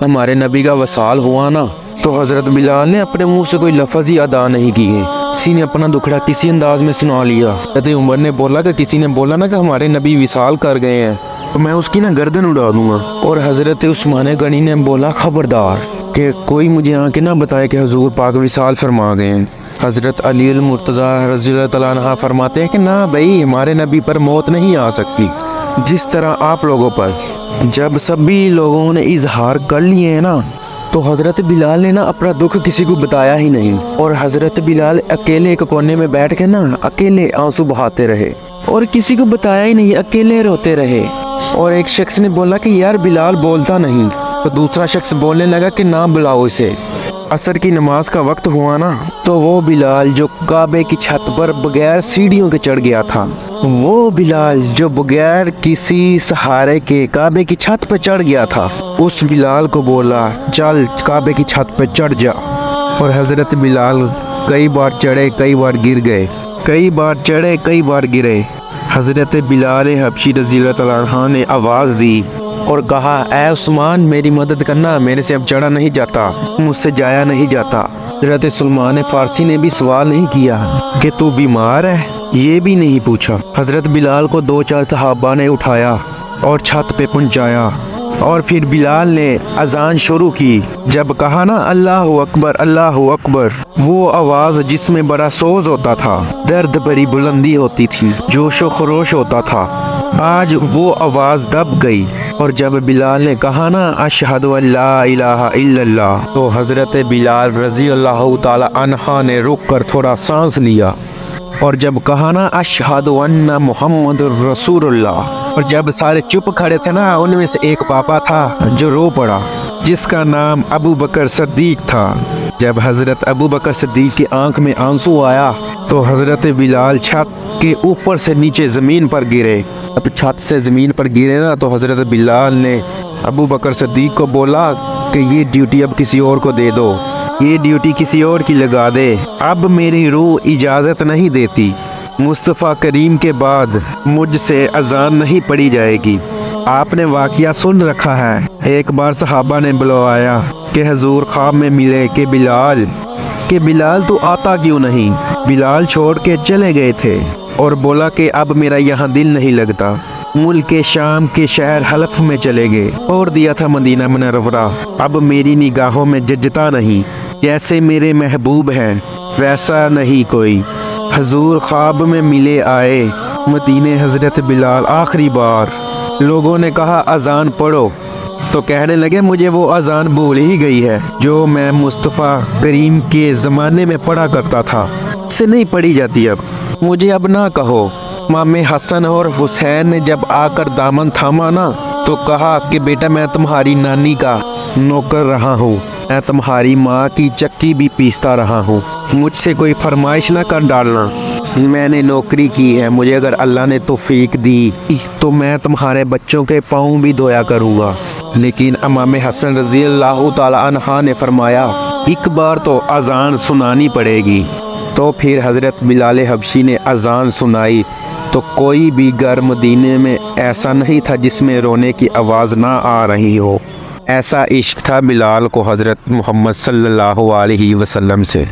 ہمارے نبی کا وصال ہوا نا تو حضرت بلال نے اپنے منہ سے کوئی لفظ ہی ادا نہیں کیے، کسی نے اپنا دکھڑا کسی انداز میں سنا لیا۔ حضرت عمر نے بولا کہ کسی نے بولا نا کہ ہمارے نبی وصال کر گئے ہیں تو میں اس کی نا گردن اڑا دوں گا۔ اور حضرت عثمان غنی نے بولا خبردار کہ کوئی مجھے آ کے نہ بتائے کہ حضور پاک وصال فرما گئے ہیں۔ حضرت علی المرتضیٰ رضی اللہ تعالیٰ عنہ فرماتے ہیں کہ نہ بھائی، ہمارے نبی پر موت نہیں آ سکتی جس طرح آپ لوگوں پر۔ جب سبھی لوگوں نے اظہار کر لیے ہیں نا تو حضرت بلال نے نا اپنا دکھ کسی کو بتایا ہی نہیں، اور حضرت بلال اکیلے ایک کونے میں بیٹھ کے نا اکیلے آنسو بہاتے رہے اور کسی کو بتایا ہی نہیں، اکیلے روتے رہے۔ اور ایک شخص نے بولا کہ یار بلال بولتا نہیں، تو دوسرا شخص بولنے لگا کہ نہ بلاؤ اسے۔ عصر کی نماز کا وقت ہوا نا تو وہ بلال جو کعبے کی چھت پر بغیر سیڑھیوں کے چڑھ گیا تھا، وہ بلال جو بغیر کسی سہارے کے کعبے کی چھت پہ چڑھ گیا تھا، اس بلال کو بولا چل کعبے کی چھت پہ چڑھ جا۔ اور حضرت بلال کئی بار چڑھے، کئی بار گر گئے، کئی بار چڑھے، کئی بار گرے۔ حضرت بلال حبشی رضی اللہ تعالیٰ عنہ نے آواز دی اور کہا اے عثمان میری مدد کرنا، میرے سے اب چڑھا نہیں جاتا، مجھ سے جایا نہیں جاتا۔ حضرت سلمان فارسی نے بھی سوال نہیں کیا کہ تو بیمار ہے، یہ بھی نہیں پوچھا۔ حضرت بلال کو 2-4 صحابہ نے اٹھایا اور چھت پہ پہنچایا، اور پھر بلال نے اذان شروع کی۔ جب کہا نا اللہ اکبر اللہ اکبر، وہ آواز جس میں بڑا سوز ہوتا تھا، درد بھری بلندی ہوتی تھی، جوش و خروش ہوتا تھا، آج وہ آواز دب گئی۔ اور جب بلال نے کہا نا اشہد ان لا الہ الا اللہ، تو حضرت بلال رضی اللہ تعالی عنہ نے رک کر تھوڑا سانس لیا، اور جب کہا نا اشہد ان محمد رسول اللہ، اور جب سارے چپ کھڑے تھے نا، ان میں سے ایک پاپا تھا جو رو پڑا، جس کا نام ابو بکر صدیق تھا۔ جب حضرت ابو بکر صدیق کی آنکھ میں آنسو آیا تو حضرت بلال چھت کے اوپر سے نیچے زمین پر گرے۔ اب چھت سے زمین پر گرے نا تو حضرت بلال نے ابو بکر صدیق کو بولا کہ یہ ڈیوٹی اب کسی اور کو دے دو، یہ ڈیوٹی کسی اور کی لگا دے، اب میری روح اجازت نہیں دیتی، مصطفیٰ کریم کے بعد مجھ سے اذان نہیں پڑھی جائے گی۔ آپ نے واقعہ سن رکھا ہے، ایک بار صحابہ نے بلوایا کہ حضور خواب میں ملے کہ بلال تو آتا کیوں نہیں؟ بلال چھوڑ کے چلے گئے تھے اور بولا کہ اب میرا یہاں دل نہیں لگتا، ملک شام کے شہر حلف میں چلے گئے اور دیا تھا مدینہ منورہ، اب میری نگاہوں میں ججتا نہیں، جیسے میرے محبوب ہیں ویسا نہیں کوئی۔ حضور خواب میں ملے آئے مدینے حضرت بلال آخری بار، لوگوں نے کہا اذان پڑھو تو کہنے لگے مجھے وہ اذان بھول ہی گئی ہے جو میں مصطفیٰ کریم کے زمانے میں پڑھا کرتا تھا، سے نہیں پڑھی جاتی، اب مجھے اب نہ کہو۔ امام حسن اور حسین نے جب آ کر دامن تھاما نا تو کہا کہ بیٹا میں تمہاری نانی کا نوکر رہا ہوں، میں تمہاری ماں کی چکی بھی پیستا رہا ہوں، مجھ سے کوئی فرمائش نہ کر ڈالنا، میں نے نوکری کی ہے، مجھے اگر اللہ نے توفیق دی تو میں تمہارے بچوں کے پاؤں بھی دھویا کروں گا۔ لیکن امام حسن رضی اللہ تعالی عنہ نے فرمایا ایک بار تو اذان سنانی پڑے گی۔ تو پھر حضرت بلال حبشی نے اذان سنائی تو کوئی بھی گھر مدینے میں ایسا نہیں تھا جس میں رونے کی آواز نہ آ رہی ہو، ایسا عشق تھا بلال کو حضرت محمد صلی اللہ علیہ وسلم سے۔